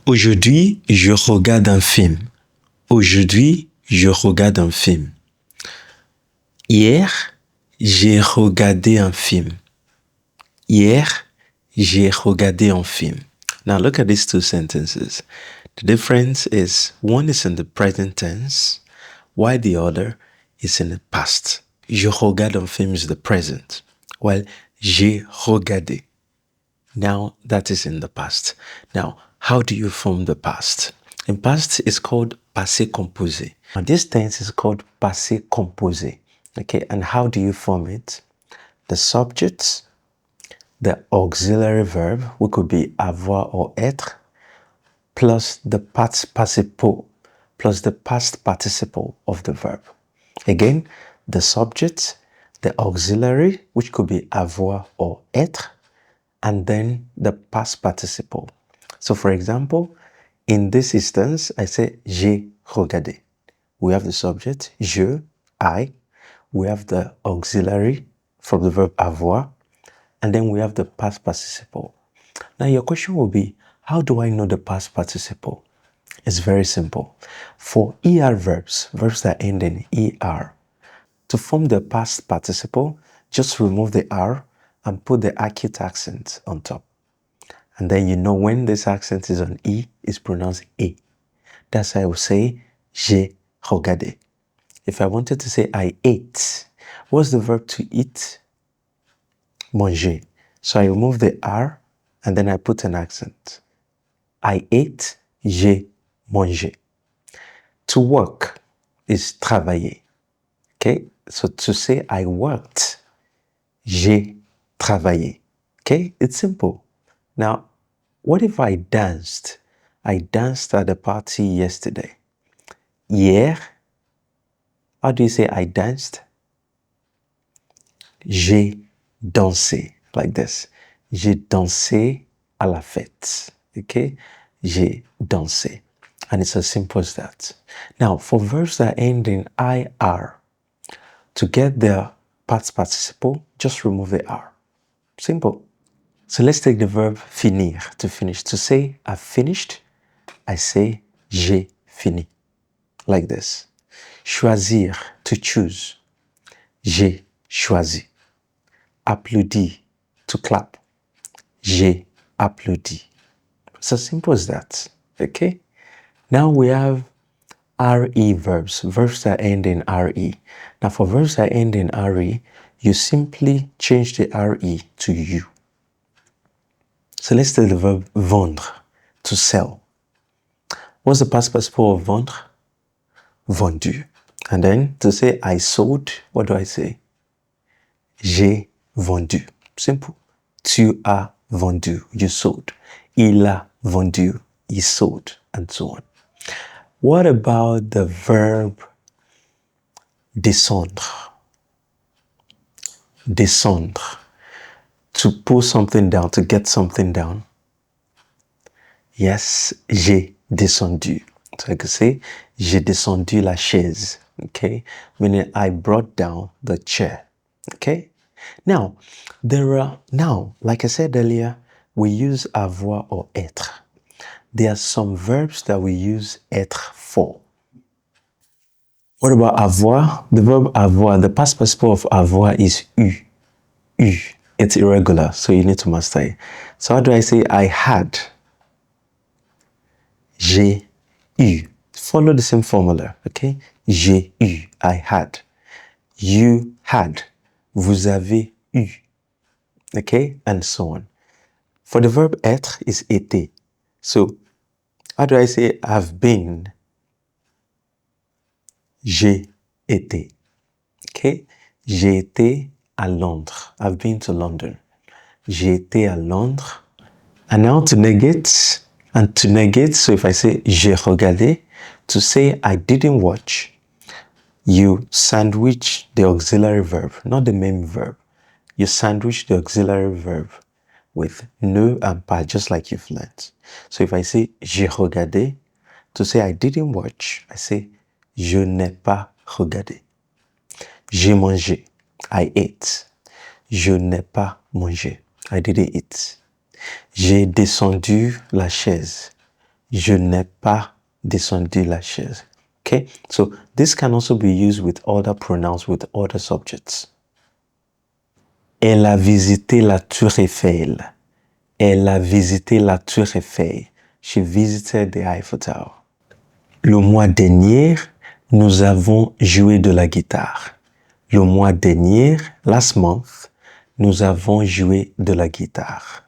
Aujourd'hui, je regarde un film. Aujourd'hui, je regarde un film. Hier, j'ai regardé un film. Hier, j'ai regardé un film. Now look at these two sentences. The difference is one is in the present tense, while the other is in the past. Je regarde un film is the present, while j'ai regardé. Now that is in the past. Now, how do you form the past? In past, it's called passé composé. Now, this tense is called passé composé. Okay, and how do you form it? The subject, the auxiliary verb, which could be avoir or être, plus the past participle, plus the past participle of the verb. Again, the subject, the auxiliary, which could be avoir or être, and then the past participle. So for example, in this instance, I say j'ai regardé. We have the subject, je, I. We have the auxiliary from the verb avoir, and then we have the past participle. Now your question will be, how do I know the past participle? It's very simple. For ER verbs, verbs that end in ER, to form the past participle, just remove the R and put the acute accent on top. And then you know when this accent is on E, it's pronounced E. That's why I will say j'ai regardé. If I wanted to say I ate, what's the verb to eat? Manger. So I remove the R and then I put an accent. I ate, j'ai mangé. To work is travailler. Okay? So to say I worked, j'ai travaillé. Okay? It's simple. Now, what if I danced? I danced at a party yesterday. Hier, how do you say I danced? J'ai dansé, like this. J'ai dansé à la fête. Okay? J'ai dansé. And it's as simple as that. Now, for verbs that end in IR, to get their past participle, just remove the R. Simple. So let's take the verb finir, to finish. To say I've finished, I say j'ai fini. Like this. Choisir, to choose. J'ai choisi. Applaudir, to clap. J'ai applaudi. It's as simple as that. Okay? Now we have RE verbs, verbs that end in RE. Now for verbs that end in RE, you simply change the RE to U. So let's take the verb vendre, to sell. What's the past participle of vendre? Vendu. And then to say I sold, what do I say? J'ai vendu. Simple. Tu as vendu. You sold. Il a vendu. He sold. And so on. What about the verb descendre? Descendre. To pull something down, to get something down. Yes, j'ai descendu. So I could say, j'ai descendu la chaise. Okay? Meaning I brought down the chair. Okay? Now, like I said earlier, we use avoir or être. There are some verbs that we use être for. What about avoir? The verb avoir, the past participle of avoir is eu. Eu. It's irregular, so you need to master it. So how do I say I had? J'ai eu. Follow the same formula, okay? J'ai eu. I had. You had. Vous avez eu. Okay? And so on. For the verb être is été. So, how do I say I've been? J'ai été. Okay? J'ai été à Londres. I've been to London. J'ai été à Londres. And now to negate, so if I say j'ai regardé, to say I didn't watch, you sandwich the auxiliary verb, not the main verb. You sandwich the auxiliary verb with ne and pas, just like you've learned. So if I say j'ai regardé, to say I didn't watch, I say je n'ai pas regardé. J'ai mangé, I ate. Je n'ai pas mangé, I didn't eat. J'ai descendu la chaise. Je n'ai pas descendu la chaise. Okay? So this can also be used with other pronouns, with other subjects. Elle a visité la tour Eiffel. Elle a visité la tour Eiffel. She visited the Eiffel Tower. Le mois dernier, nous avons joué de la guitare. Le mois dernier, last month, nous avons joué de la guitare.